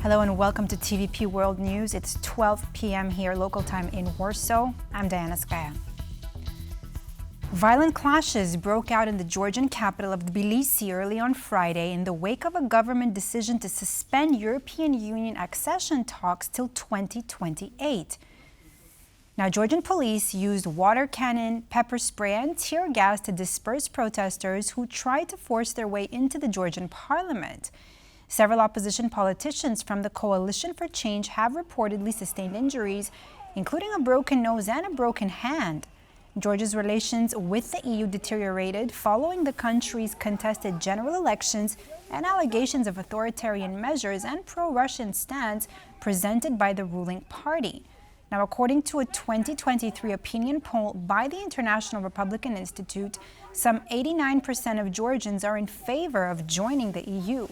Hello and welcome to TVP World News. It's 12 p.m. here, local time in Warsaw. I'm Diana Skaya. Violent clashes broke out in the Georgian capital of Tbilisi early on Friday in the wake of a government decision to suspend European Union accession talks till 2028. Now, Georgian police used water cannon, pepper spray, and tear gas to disperse protesters who tried to force their way into the Georgian parliament. Several opposition politicians from the Coalition for Change have reportedly sustained injuries, including a broken nose and a broken hand. Georgia's relations with the EU deteriorated following the country's contested general elections and allegations of authoritarian measures and pro-Russian stance presented by the ruling party. Now, according to a 2023 opinion poll by the International Republican Institute, some 89% of Georgians are in favor of joining the EU.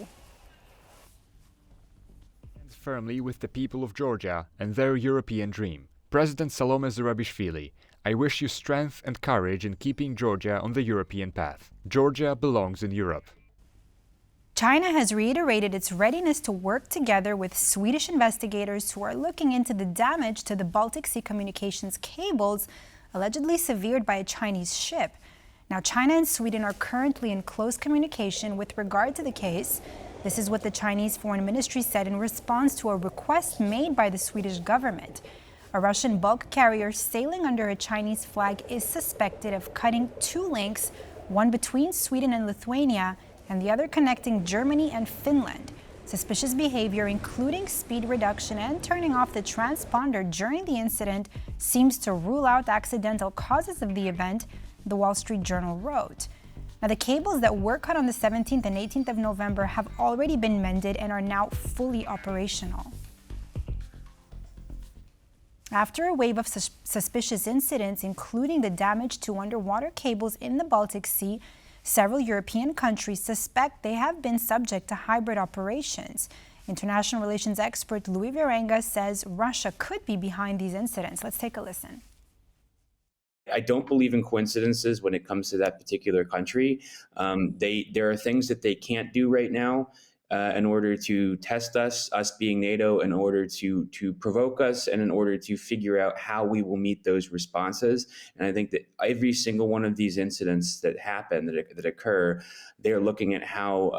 Firmly with the people of Georgia and their European dream. President Salome Zurabishvili, I wish you strength and courage in keeping Georgia on the European path. Georgia belongs in Europe. China has reiterated its readiness to work together with Swedish investigators who are looking into the damage to the Baltic Sea communications cables allegedly severed by a Chinese ship. Now, China and Sweden are currently in close communication with regard to the case. This is what the Chinese Foreign Ministry said in response to a request made by the Swedish government. A Russian bulk carrier sailing under a Chinese flag is suspected of cutting two links, one between Sweden and Lithuania and the other connecting Germany and Finland. Suspicious behavior, including speed reduction and turning off the transponder during the incident, seems to rule out accidental causes of the event, the Wall Street Journal wrote. Now, the cables that were cut on the 17th and 18th of November have already been mended and are now fully operational. After a wave of suspicious incidents, including the damage to underwater cables in the Baltic Sea, several European countries suspect they have been subject to hybrid operations. International relations expert Louis Virenga says Russia could be behind these incidents. Let's take a listen. I don't believe in coincidences when it comes to that particular country. There are things that they can't do right now in order to test us being NATO, in order to provoke us, and in order to figure out how we will meet those responses. And I think that every single one of these incidents that happen, that occur, they're looking at how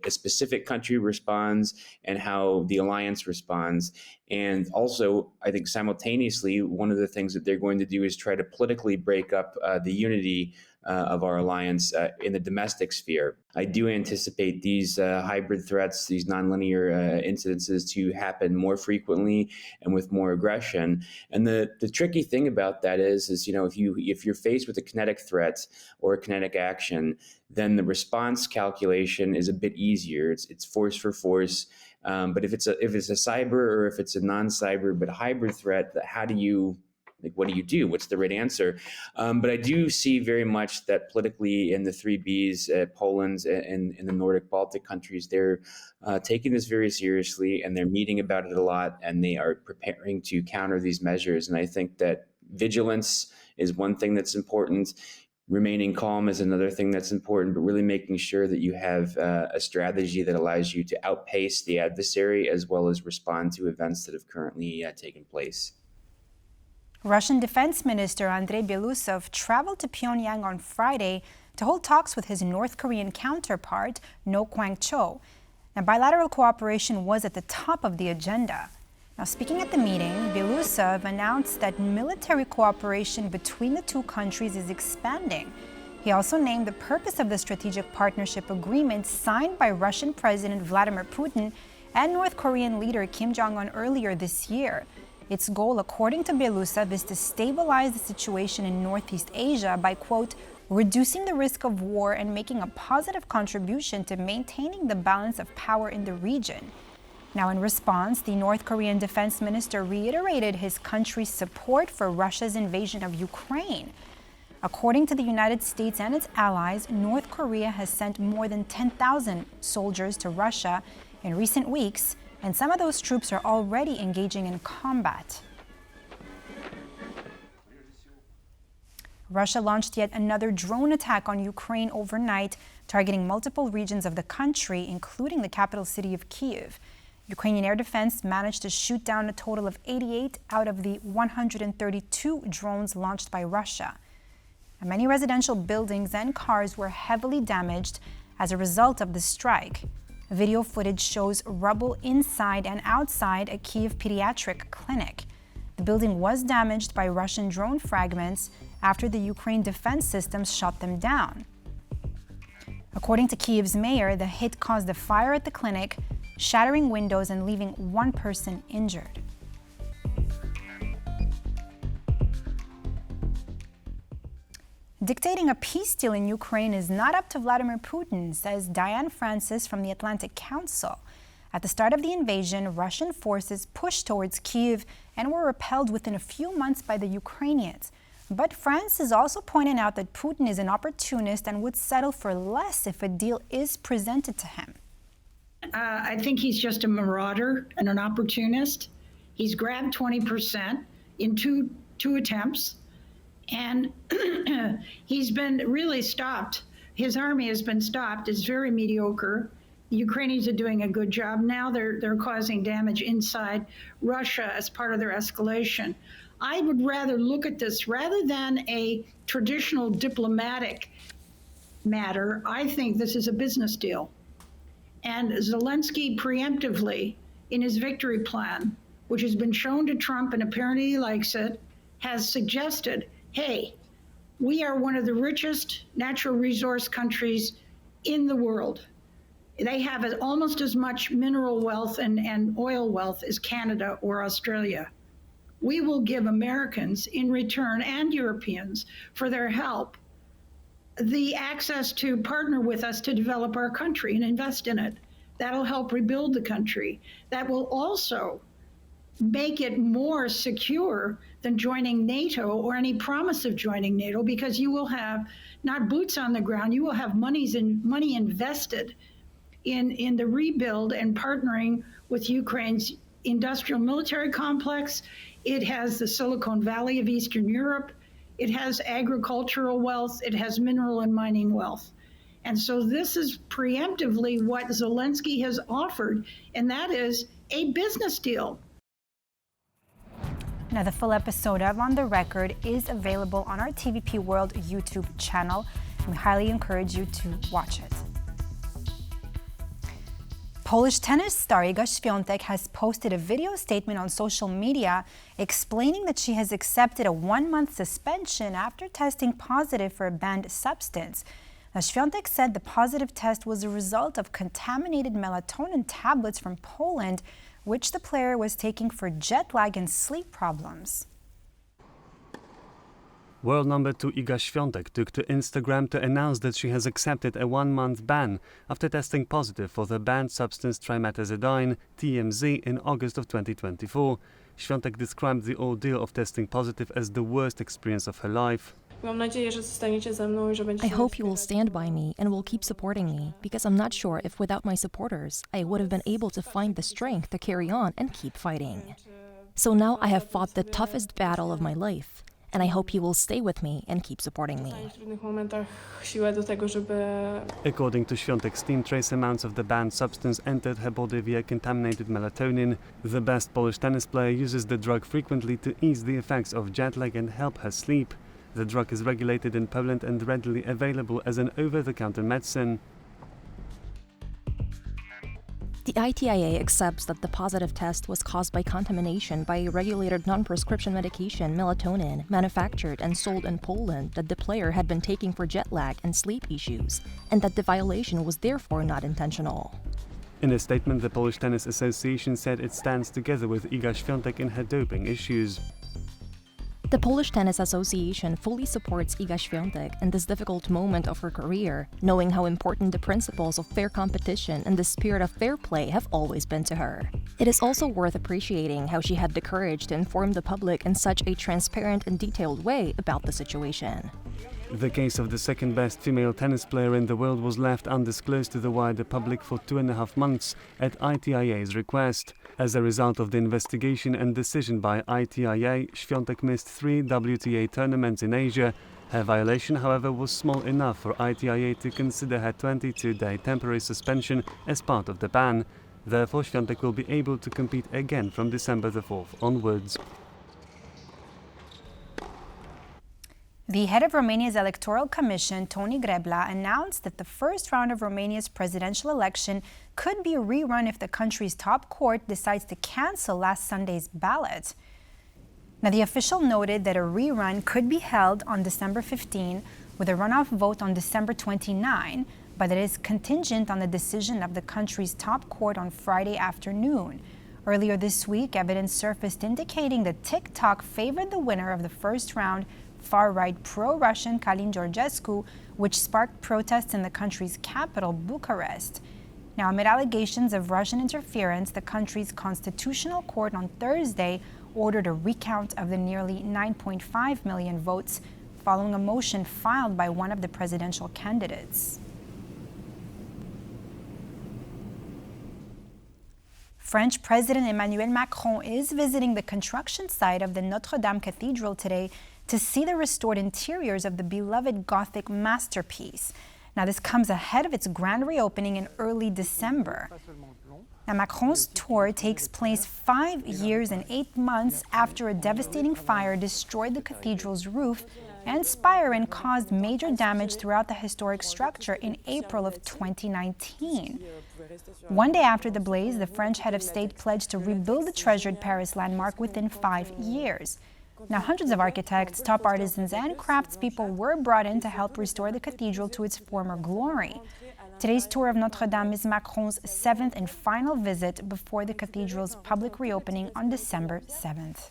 a specific country responds and how the alliance responds. And also, I think simultaneously, one of the things that they're going to do is try to politically break up the unity of our alliance in the domestic sphere. I do anticipate these hybrid threats, these nonlinear incidences to happen more frequently and with more aggression. And the tricky thing about that is if you're faced with a kinetic threat or a kinetic action, then the response calculation is a bit easier. It's force for force. But if it's a cyber or if it's a non-cyber but hybrid threat, what do you do? What's the right answer? But I do see very much that politically in the three Bs, Poland and in the Nordic Baltic countries, they're taking this very seriously and they're meeting about it a lot and they are preparing to counter these measures. And I think that vigilance is one thing that's important. Remaining calm is another thing that's important, but really making sure that you have a strategy that allows you to outpace the adversary as well as respond to events that have currently taken place. Russian Defense Minister Andrei Belousov traveled to Pyongyang on Friday to hold talks with his North Korean counterpart, No Kwang-cho. Now, bilateral cooperation was at the top of the agenda. Now, speaking at the meeting, Belousov announced that military cooperation between the two countries is expanding. He also named the purpose of the strategic partnership agreement signed by Russian President Vladimir Putin and North Korean leader Kim Jong-un earlier this year. Its goal, according to Belousov, is to stabilize the situation in Northeast Asia by, quote, reducing the risk of war and making a positive contribution to maintaining the balance of power in the region. Now, in response, the North Korean defense minister reiterated his country's support for Russia's invasion of Ukraine. According to the United States and its allies, North Korea has sent more than 10,000 soldiers to Russia in recent weeks, and some of those troops are already engaging in combat. Russia launched yet another drone attack on Ukraine overnight, targeting multiple regions of the country, including the capital city of Kyiv. Ukrainian air defense managed to shoot down a total of 88 out of the 132 drones launched by Russia. And many residential buildings and cars were heavily damaged as a result of the strike. Video footage shows rubble inside and outside a Kyiv pediatric clinic. The building was damaged by Russian drone fragments after the Ukraine defense systems shot them down. According to Kyiv's mayor, the hit caused a fire at the clinic, shattering windows and leaving one person injured. Dictating a peace deal in Ukraine is not up to Vladimir Putin, says Diane Francis from the Atlantic Council. At the start of the invasion, Russian forces pushed towards Kyiv and were repelled within a few months by the Ukrainians. But France is also pointing out that Putin is an opportunist and would settle for less if a deal is presented to him. I think he's just a marauder and an opportunist. He's grabbed 20% in two attempts, and he's been really stopped. His army has been stopped. It's very mediocre. The Ukrainians are doing a good job. Now they're causing damage inside Russia as part of their escalation. I would rather look at this rather than a traditional diplomatic matter. I think this is a business deal. And Zelensky preemptively, in his victory plan, which has been shown to Trump and apparently he likes it, has suggested, hey, we are one of the richest natural resource countries in the world. They have almost as much mineral wealth and oil wealth as Canada or Australia. We will give Americans in return, and Europeans, for their help, the access to partner with us to develop our country and invest in it. That'll help rebuild the country. That will also make it more secure than joining NATO or any promise of joining NATO, because you will have not boots on the ground, you will have money invested in the rebuild and partnering with Ukraine's industrial military complex. It has the Silicon Valley of Eastern Europe. It has agricultural wealth. It has mineral and mining wealth. And so this is preemptively what Zelensky has offered, and that is a business deal. Now, the full episode of On the Record is available on our TVP World YouTube channel. We highly encourage you to watch it. Polish tennis star Iga Świątek has posted a video statement on social media explaining that she has accepted a 1-month suspension after testing positive for a banned substance. Now, Świątek said the positive test was a result of contaminated melatonin tablets from Poland, which the player was taking for jet lag and sleep problems. World number 2 Iga Świątek took to Instagram to announce that she has accepted a 1-month ban after testing positive for the banned substance trimetazidine, TMZ, in August of 2024. Świątek described the ordeal of testing positive as the worst experience of her life. I hope you will stand by me and will keep supporting me, because I'm not sure if without my supporters I would have been able to find the strength to carry on and keep fighting. So now I have fought the toughest battle of my life, and I hope you will stay with me and keep supporting me. According to Świątek's team, trace amounts of the banned substance entered her body via contaminated melatonin. The best Polish tennis player uses the drug frequently to ease the effects of jet lag and help her sleep. The drug is regulated in Poland and readily available as an over-the-counter medicine. The ITIA accepts that the positive test was caused by contamination by a regulated non-prescription medication, melatonin, manufactured and sold in Poland that the player had been taking for jet lag and sleep issues, and that the violation was therefore not intentional. In a statement, the Polish Tennis Association said it stands together with Iga Świątek in her doping issues. The Polish Tennis Association fully supports Iga Świątek in this difficult moment of her career, knowing how important the principles of fair competition and the spirit of fair play have always been to her. It is also worth appreciating how she had the courage to inform the public in such a transparent and detailed way about the situation. The case of the second-best female tennis player in the world was left undisclosed to the wider public for 2.5 months at ITIA's request. As a result of the investigation and decision by ITIA, Świątek missed 3 WTA tournaments in Asia. Her violation, however, was small enough for ITIA to consider her 22-day temporary suspension as part of the ban. Therefore, Świątek will be able to compete again from December the 4th onwards. The head of Romania's Electoral Commission, Toni Grebla, announced that the first round of Romania's presidential election could be rerun if the country's top court decides to cancel last Sunday's ballot. Now, the official noted that a rerun could be held on December 15 with a runoff vote on December 29, but it is contingent on the decision of the country's top court on Friday afternoon. Earlier this week, evidence surfaced indicating that TikTok favored the winner of the first round, far-right pro-Russian Călin Georgescu, which sparked protests in the country's capital, Bucharest. Now, amid allegations of Russian interference, the country's constitutional court on Thursday ordered a recount of the nearly 9.5 million votes following a motion filed by one of the presidential candidates. French President Emmanuel Macron is visiting the construction site of the Notre Dame Cathedral today to see the restored interiors of the beloved Gothic masterpiece. Now, this comes ahead of its grand reopening in early December. Now, Macron's tour takes place 5 years and 8 months after a devastating fire destroyed the cathedral's roof and spire and caused major damage throughout the historic structure in April of 2019. One day after the blaze, the French head of state pledged to rebuild the treasured Paris landmark within 5 years. Now, hundreds of architects, top artisans, and craftspeople were brought in to help restore the cathedral to its former glory. Today's tour of Notre Dame is Macron's 7th and final visit before the cathedral's public reopening on December 7th.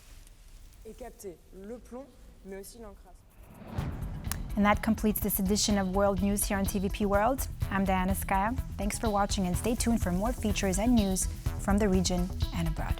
And that completes this edition of World News here on TVP World. I'm Diana Skaya. Thanks for watching and stay tuned for more features and news from the region and abroad.